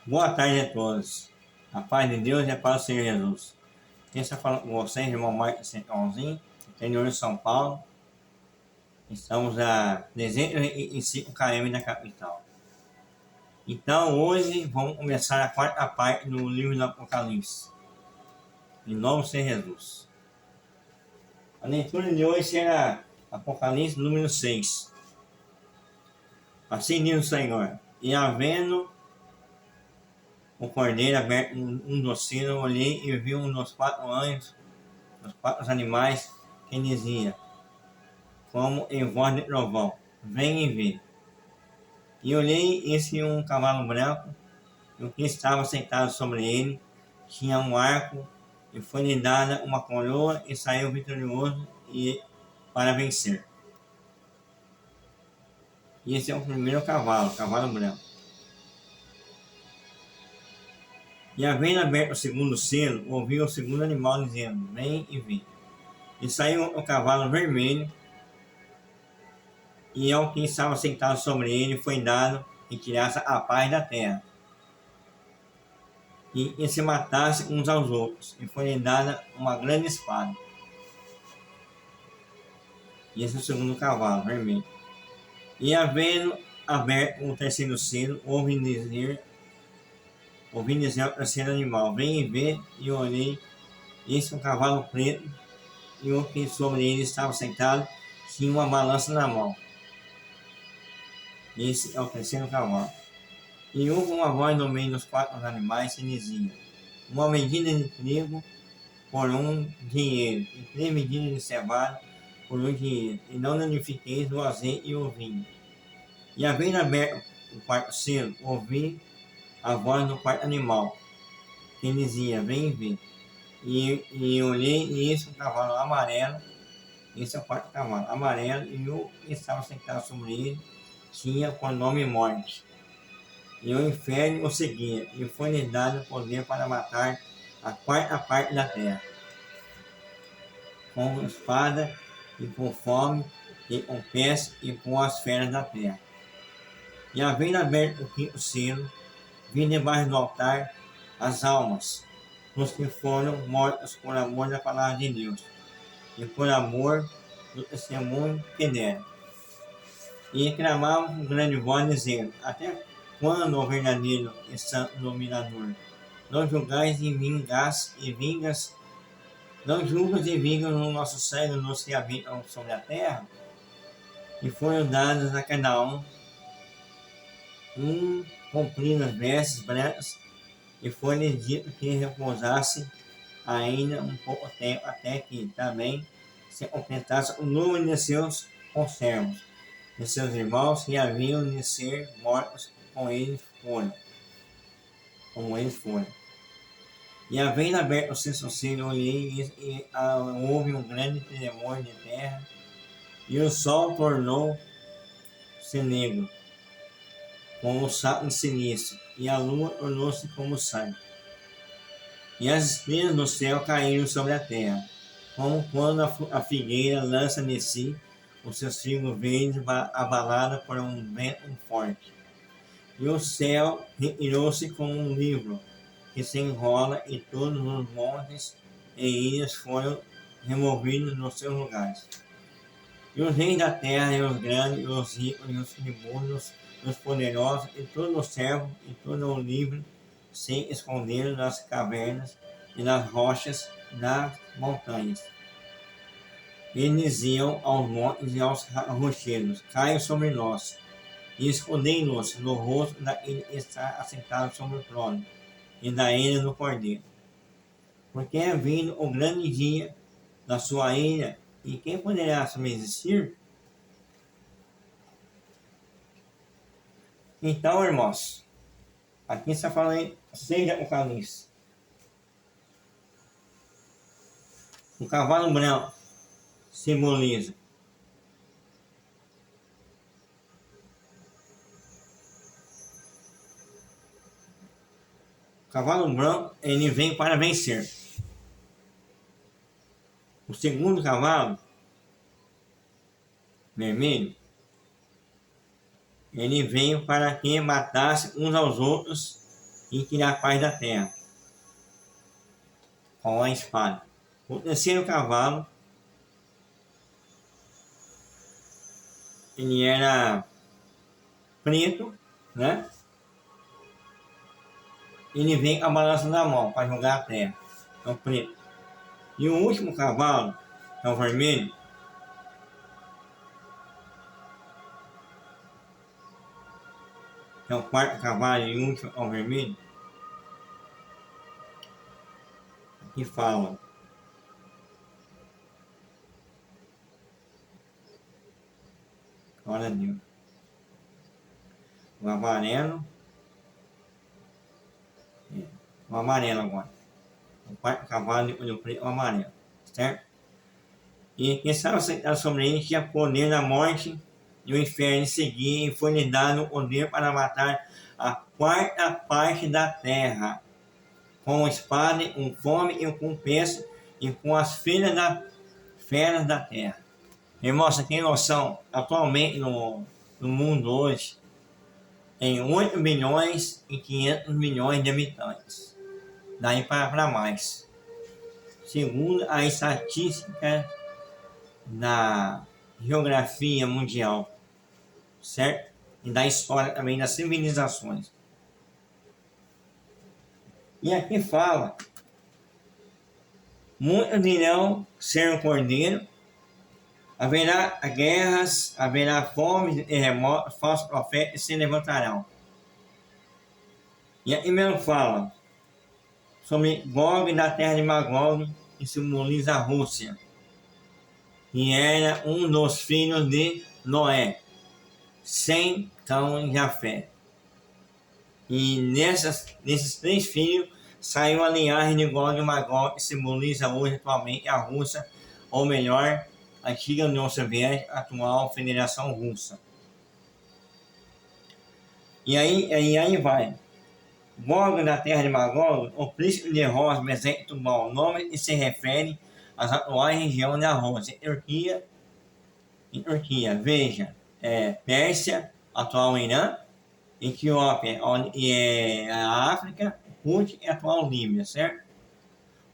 Boa tarde a todos. A paz de Deus é para o Senhor Jesus. Quem está falando com vocês, irmão Marcos Centrãozinho, interior de São Paulo. Estamos a 205 km da capital. Então, hoje vamos começar a quarta parte do livro do Apocalipse. Em nome do Senhor Jesus. A leitura de hoje será Apocalipse número 6. Assim diz o Senhor: E havendo o cordeiro aberto um dos sinos, olhei e vi um dos 4 anjos, dos 4 animais, que dizia, como em voz de trovão: Vem e vê. E olhei, eis que um cavalo branco, e o que estava sentado sobre ele tinha um arco, e foi-lhe dada uma coroa, e saiu vitorioso para vencer. E esse é o primeiro cavalo, cavalo branco. E havendo aberto o segundo selo, ouvi o segundo animal dizendo: Vem e vê. E saiu o cavalo vermelho, e ao que estava sentado sobre ele foi dado que tirasse a paz da terra, e se matasse uns aos outros, e foi-lhe dada uma grande espada. E esse é o segundo cavalo, vermelho. E havendo aberto o terceiro selo, ouvi dizer ao terceiro animal: Vem e vê. E olhei, eis um cavalo preto, e o que sobre ele estava sentado tinha uma balança na mão. Esse é o terceiro cavalo. E houve uma voz no meio dos 4 animais que dizia: Uma medida de trigo por um dinheiro, e 3 medidas de cevada por um dinheiro, e não danifiqueis o azeite e o vinho. E havendo aberto o quarto selo, ouvi a voz do quarto animal, que dizia: Vem e vê. E olhei, e eis um cavalo amarelo, esse é o quarto cavalo, amarelo, e o que estava sentado sobre ele tinha por nome Morte. E o inferno o seguia, e foi-lhe dado poder para matar a quarta parte da terra, com espada, e com fome, e com peste, e com as feras da terra. E havendo aberto o quinto selo, vi debaixo do altar as almas dos que foram mortos por amor da palavra de Deus, e por amor do testemunho que deram. E clamavam com grande voz, dizendo: Até quando, ó verdadeiro e santo dominador, não julgais e vingas, não julgas e vingas no nosso sangue nos que habitam sobre a terra? E foram dadas a cada comprindo as vestes brancas, e foi-lhe dito que repousasse ainda um pouco tempo, até que também se completasse o número de seus conservos, de seus irmãos que haviam de ser mortos como eles foram. E havendo aberto o sexto selo, olhei, e houve um grande tremor de terra, e o sol tornou-se negro, como o saco de silício, e a lua tornou-se como sangue. E as estrelas do céu caíram sobre a terra, como quando a figueira lança de si os seus figos verdes abalada por um vento forte. E o céu retirou-se como um livro que se enrola, e todos os montes e ilhas foram removidos dos seus lugares. E os reis da terra, e os grandes, e os ricos, e os tribunos, e os poderosos, e todos os servos, e todo o livre, se esconderam nas cavernas e nas rochas das montanhas. Eles diziam aos montes e aos rochedos: Caiam sobre nós, e escondei-nos no rosto daquele que está assentado sobre o trono, e da ira do cordeiro. Porque é vindo o grande dia da sua ira, e quem poderá subsistir? Então, irmãos, aqui está falando, seja o Apocalipse. O cavalo branco simboliza o cavalo branco, ele vem para vencer. O segundo cavalo, vermelho, ele veio para que matasse uns aos outros, e tirar a paz da terra com a espada. O terceiro cavalo, ele era preto, né? Ele vem com a balança na mão para jogar a terra, é o preto. E o último cavalo, é o vermelho, é o quarto cavalo e o último é o vermelho, que fala: olha Deus, o amarelo, o amarelo agora, o quarto cavalo e o preto, o amarelo, certo? E quem sabe aceitar sobre ele tinha poder na morte e o inferno em seguir, e foi lhe dado o poder para matar a quarta parte da terra, com espada, com fome e com peço, e com as feras da terra. Irmão, você tem noção, atualmente no mundo hoje, tem 8 milhões e 500 milhões de habitantes. Daí para mais. Segundo a estatística da geografia mundial, certo? E da história também das civilizações. E aqui fala: muitos dirão ser um cordeiro, haverá guerras, haverá fome, terremotos, falsos profetas se levantarão. E aqui mesmo fala sobre Gog da terra de Magog, que simboliza a Rússia, que era um dos filhos de Noé, Sem, Cão e Jafé. E nesses 3 filhos saiu a linhagem de Gog e Magog, que simboliza hoje atualmente a Rússia, ou melhor, a antiga União Soviética, atual Federação Russa. E aí vai. Gog da terra de Magog, o príncipe de Ros, Mesec e Tubal, nome que se refere às atuais regiões da Rússia, Turquia, veja, Pérsia, atual Irã, Etiópia, a África, Punt e atual Líbia, certo?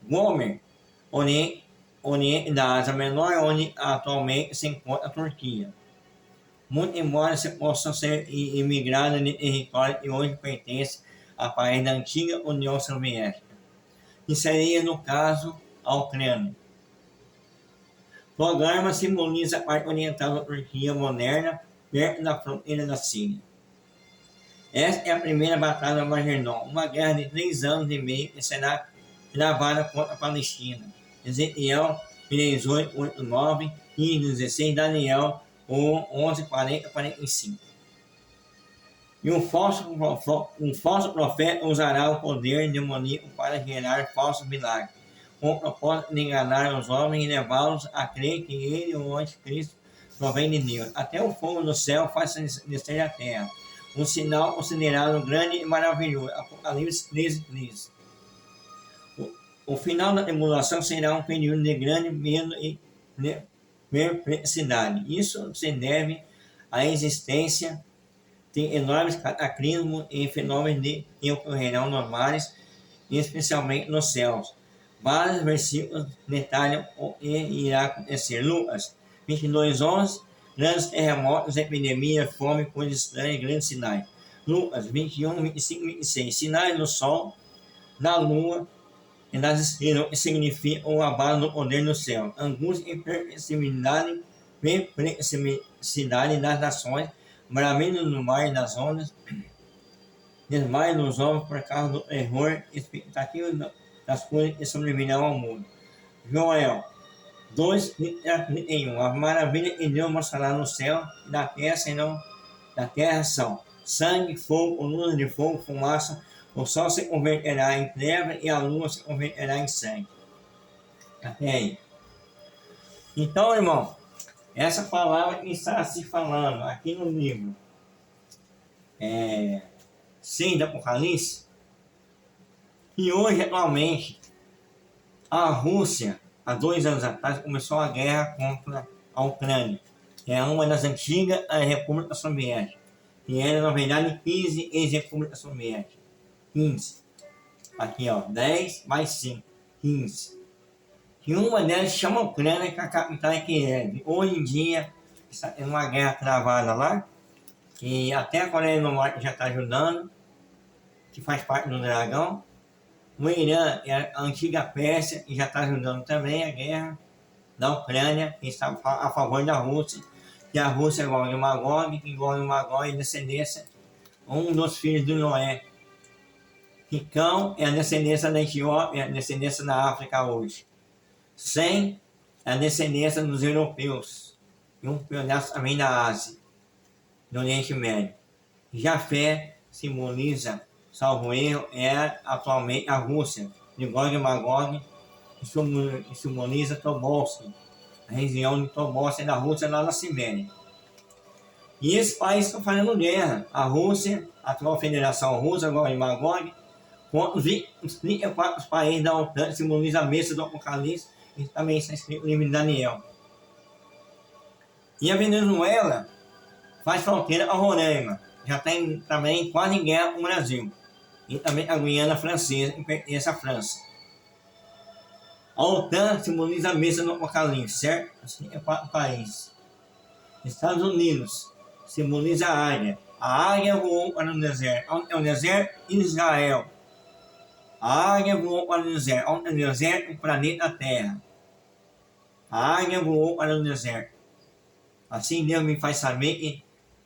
Gomer, Oriente da Ásia Menor, onde atualmente se encontra a Turquia. Muito embora se possa ser imigrado de território que hoje pertence a país da antiga União Soviética, que seria, no caso, a Ucrânia. Togarma simboliza a parte oriental da Turquia moderna, perto da fronteira da Síria. Esta é a primeira batalha do Armagedon, uma guerra de 3 anos e meio que será travada contra a Palestina. Ezequiel 18:8-9, 15:16, Daniel 11:40-45. E um falso profeta usará o poder demoníaco para gerar falsos milagres, com o propósito de enganar os homens e levá-los a crer que ele, o anticristo, provém de Deus. Até o fogo do céu faz descer a terra, um sinal considerado grande e maravilhoso. Apocalipse 13:13. O final da tribulação será um período de grande medo e perplexidade. Isso se deve à existência de enormes cataclismos e fenômenos que ocorrerão nos mares, e especialmente nos céus. Vários versículos detalham o que irá acontecer. Lucas 22:11, grandes terremotos, epidemias, fome, coisas estranhas, grandes sinais. Lucas 21:25-26, sinais do sol, da lua e das estrelas, que significa o abalo do poder no céu, angústia e perplexidade das nações, bramento no mar e das ondas, desmaio dos homens por causa do terror, expectativa das coisas que sobrevirão ao mundo. Joel 2:31, a maravilha que Deus mostrará no céu e da terra são sangue, fogo, coluna de fogo, fumaça. O sol se converterá em treva e a lua se converterá em sangue. Até aí. Então, irmão, essa palavra que está se falando aqui no livro 6 do Apocalipse, e hoje, atualmente, a Rússia, há 2 anos atrás, começou a guerra contra a Ucrânia, que é uma das antigas repúblicas soviéticas, que era, na verdade, 15 ex-repúblicas soviéticas. 15. Aqui, ó, 10 mais 5, 15. E uma delas chama Ucrânia, que a capital é Kiev. Hoje em dia, está tendo uma guerra travada lá, que até a Coreia do Norte já está ajudando, que faz parte do Dragão. O Irã é a antiga Pérsia e já está ajudando também a guerra da Ucrânia, que está a favor da Rússia. E a Rússia é Gog e Magog, que Gog e Magog é descendência, um dos filhos do Noé. Que Cão é a descendência da Etiópia, é a descendência da África hoje. Sem é a descendência dos europeus. E um pedaço também da Ásia, do Oriente Médio. Jafé simboliza, salvo erro, é atualmente a Rússia, de Gog e Magog, e simboliza Tobolsk, a região de Tobolsk da Rússia, lá na Sibéria. E esses países estão fazendo guerra. A Rússia, a atual Federação Russa, Gog e Magog, contra os 34 países da OTAN, simboliza a mesa do Apocalipse, e também está escrito no livro de Daniel. E a Venezuela faz fronteira ao Roraima, já tem também quase em guerra com o Brasil. E também a Guiana Francesa, que pertence à França. A OTAN simboliza a mesa do Apocalipse, certo? Assim é 4 países. Estados Unidos simboliza a águia. A águia voou para o deserto. Onde é o deserto? Israel. A águia voou para o deserto. Onde é o deserto? O planeta Terra. A águia voou para o deserto. Assim Deus me faz saber que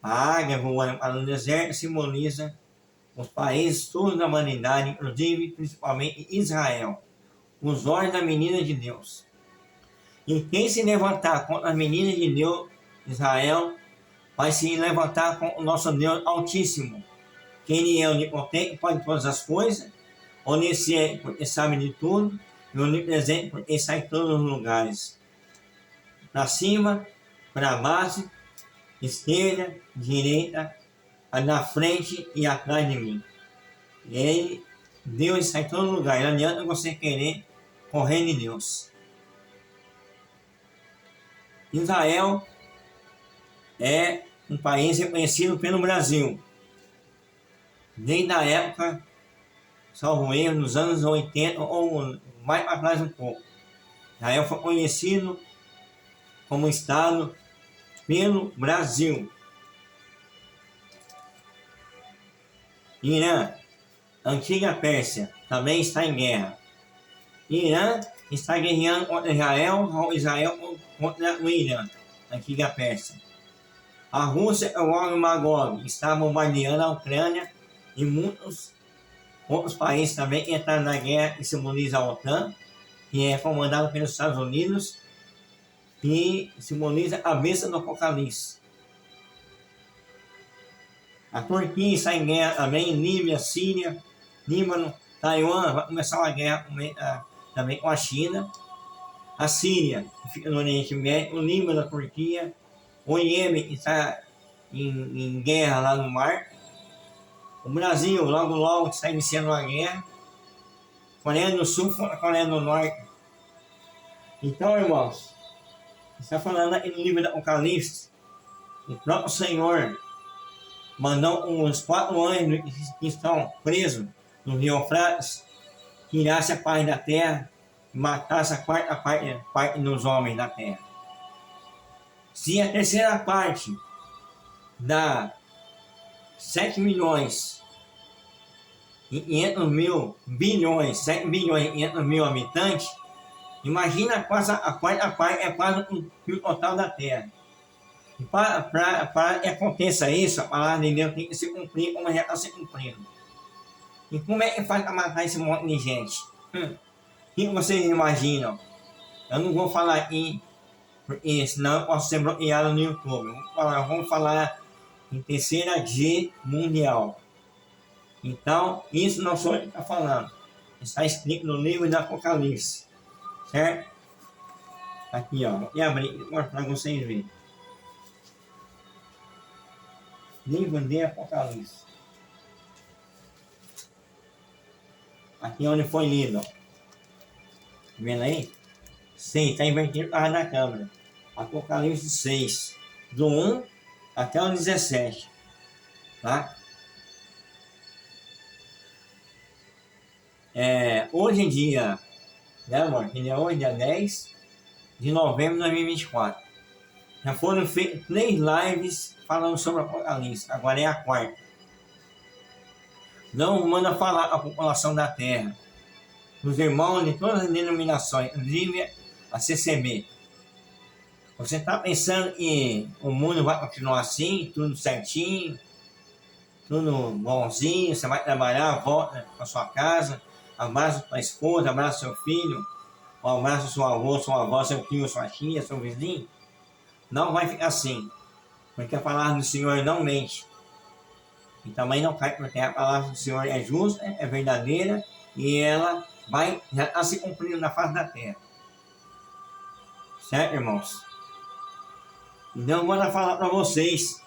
a águia voando para o deserto simboliza os países todos da humanidade, inclusive principalmente Israel, os olhos da menina de Deus. E quem se levantar contra as meninas de Deus, Israel, vai se levantar com o nosso Deus Altíssimo, que Ele é onipotente, pode todas as coisas, onisciente, porque sabe de tudo, e onipresente, porque está em todos os lugares. Para cima, para baixo, esquerda, direita, na frente e atrás de mim. E Ele, Deus está em todo lugar. Não adianta você querer correr de Deus. Israel é um país reconhecido pelo Brasil. Desde a época, salvo erro, nos anos 80 ou mais para trás um pouco. Israel foi conhecido como Estado pelo Brasil. Irã, antiga Pérsia, também está em guerra. Irã está guerreando contra Israel, Israel contra o Irã, antiga Pérsia. A Rússia e o Gog e Magog está bombardeando a Ucrânia e muitos outros países também entraram na guerra, que simboliza a OTAN, que é comandada pelos Estados Unidos, e simboliza a bênção do Apocalipse. A Turquia está em guerra também, Líbia, Síria, Líbano, Taiwan, vai começar uma guerra também com a China. A Síria, que fica no Oriente Médio, o Líbano, a Turquia, o Iêmen está em guerra lá no mar. O Brasil, logo logo, está iniciando uma guerra. Coreia do Sul contra a Coreia do Norte. Então, irmãos, está falando aí no livro do Apocalipse, o próprio Senhor mandou os 4 anjos que estão presos no rio Eufrates, tirasse a paz da terra e matasse a quarta parte dos homens da terra. Se a terceira parte dá 7 milhões e 500 mil bilhões, 7 bilhões e 500 mil habitantes, imagina quase a quarta parte é quase o total da terra. E para que aconteça isso, a palavra de Deus tem que se cumprir como já está se cumprindo. E como é que faz para matar esse monte de gente? O que vocês imaginam? Eu não vou falar aqui, porque senão eu posso ser bloqueado no YouTube. Vamos falar em terceira G mundial. Então, isso não sou eu que está falando. Está escrito no livro do Apocalipse. Certo? Aqui, ó. Vou abrir para vocês verem. Livro de Apocalipse. Aqui onde foi lido. Tá vendo aí? 6, está invertido para na câmera. Apocalipse 6. Do 1 até o 17. Tá? Hoje em dia, né, amor? Hoje, dia 10 de novembro de 2024. Já foram feitas 3 lives falando sobre o Apocalipse. Agora é a quarta. Não manda falar a população da Terra, os irmãos de todas as denominações, inclusive a CCB. Você está pensando que o mundo vai continuar assim, tudo certinho, tudo bonzinho, você vai trabalhar, volta para sua casa, abraça sua esposa, abraça seu filho, abraça seu avô, sua avó, seu tio, sua tia, seu vizinho? Não vai ficar assim, porque a palavra do Senhor não mente. E também não cai, porque a palavra do Senhor é justa, é verdadeira, e ela já está se cumprindo na face da terra. Certo, irmãos? Então eu vou falar para vocês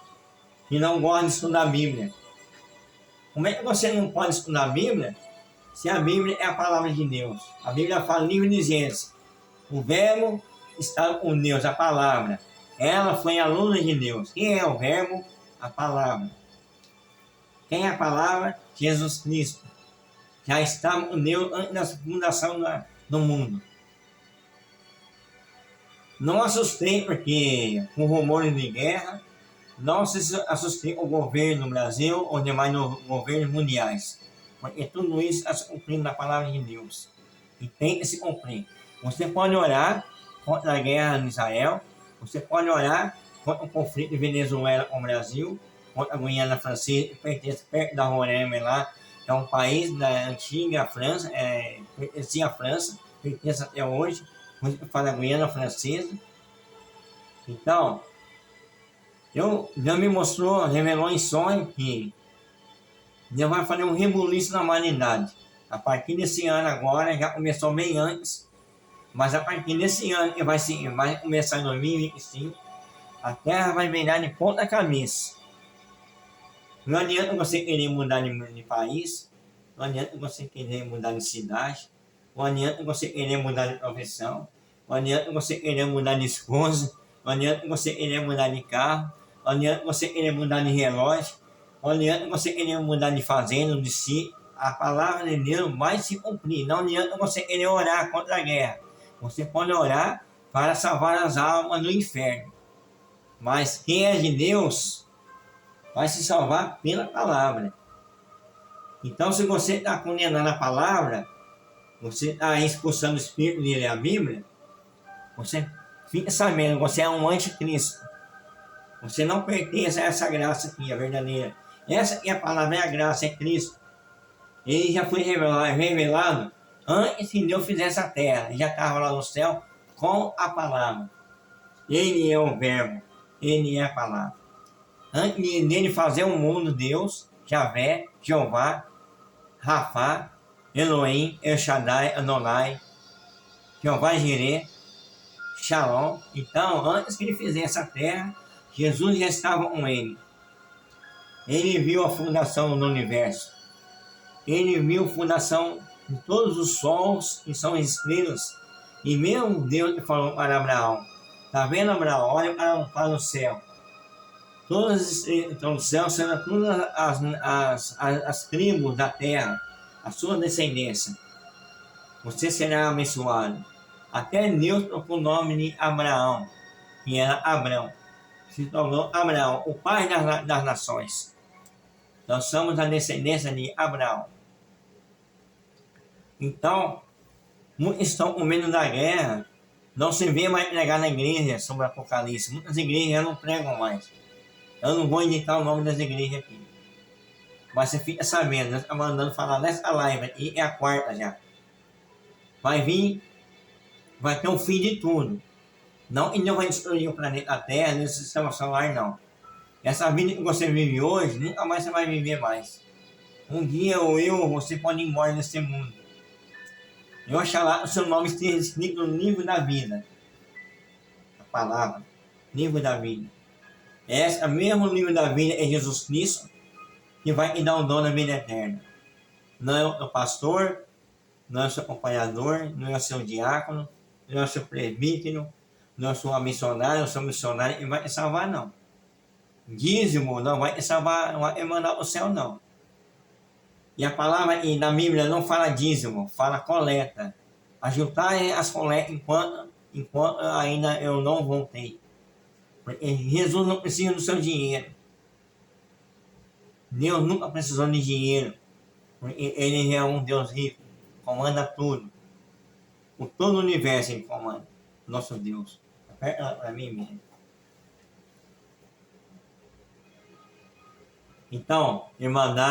que não gostam de estudar a Bíblia. Como é que você não pode estudar a Bíblia se a Bíblia é a palavra de Deus? A Bíblia fala livre de Gênesis. O verbo está com Deus, a palavra. Ela foi aluna de Deus. Quem é o verbo? A palavra. Quem é a palavra? Jesus Cristo. Já estava com Deus antes da fundação do mundo. Não assustei porque com rumores de guerra, não se assustei com o governo no Brasil ou demais governos mundiais. Porque tudo isso está se cumprindo na palavra de Deus. E tem que se cumprir. Você pode orar contra a guerra em Israel, você pode orar contra o conflito de Venezuela com o Brasil, contra a Guiana Francesa, que pertence perto da Roraima lá, é um país da antiga França, pertencia à França, pertence até hoje, fala a Guiana Francesa. Então, Deus me mostrou, revelou em sonho que Deus vai fazer um rebuliço na humanidade. A partir desse ano agora, já começou bem antes, mas a partir desse ano, que vai começar em 2025, a Terra vai virar de ponta cabeça. Não adianta você querer mudar de país, não adianta você querer mudar de cidade, não adianta você querer mudar de profissão, não adianta você querer mudar de esposa, não adianta você querer mudar de carro, não adianta você querer mudar de relógio, não adianta você querer mudar de fazenda, de si. A palavra de Deus vai se cumprir. Não adianta você querer orar contra a guerra. Você pode orar para salvar as almas do inferno. Mas quem é de Deus vai se salvar pela palavra. Então, se você está condenando a palavra, você está expulsando o espírito dele, a Bíblia, você fica sabendo, você é um anticristo. Você não pertence a essa graça aqui, a verdadeira. Essa aqui, a palavra é a graça, é Cristo. Ele já foi revelado antes que Deus fizesse a terra. Ele já estava lá no céu com a palavra. Ele é o verbo, ele é a palavra. Antes dele fazer o mundo, Deus, Javé, Jeová, Rafá, Elohim, El Shaddai, Adonai, Jeová Jireh, Shalom. Então, antes que ele fizesse a terra, Jesus já estava com ele. Ele viu a fundação do universo. Ele viu a fundação de todos os sols que são estrelas. E mesmo Deus falou para Abraão: está vendo, Abraão? Olha para o céu. Todas as estrelas estão no céu, sendo todas as tribos da terra, a sua descendência. Você será abençoado. Até Deus trocou o nome de Abraão, que era Abrão. Se tornou Abraão, o pai das nações. Nós somos a descendência de Abraão. Então, muitos estão com medo da guerra. Não se vê mais pregar na igreja sobre o Apocalipse. Muitas igrejas já não pregam mais. Eu não vou indicar o nome das igrejas aqui. Mas você fica sabendo, Deus está mandando falar nessa live aqui, é a quarta já. Vai vir, vai ter um fim de tudo. Não que Deus vai destruir o planeta Terra, nem o sistema solar, não. Essa vida que você vive hoje, nunca mais você vai viver mais. Um dia você pode ir embora desse mundo. E oxalá o seu nome esteja escrito no livro da vida. A palavra, livro da vida. Esse mesmo livro da vida é Jesus Cristo, que vai te dar o dom da vida eterna. Não é o pastor, não é o seu acompanhador, não é o seu diácono, não é o seu presbítero, não é o seu missionário, que vai te salvar, não. Dízimo não vai te salvar, não vai te mandar ao céu, não. E a palavra e na Bíblia não fala dízimo, fala coleta. Ajuntar as coletas enquanto ainda eu não voltei. Porque Jesus não precisa do seu dinheiro. Deus nunca precisou de dinheiro. Porque Ele é um Deus rico, comanda tudo. O todo o universo Ele comanda. Nosso Deus. Aperta para mim mesmo. Então, Irmandade.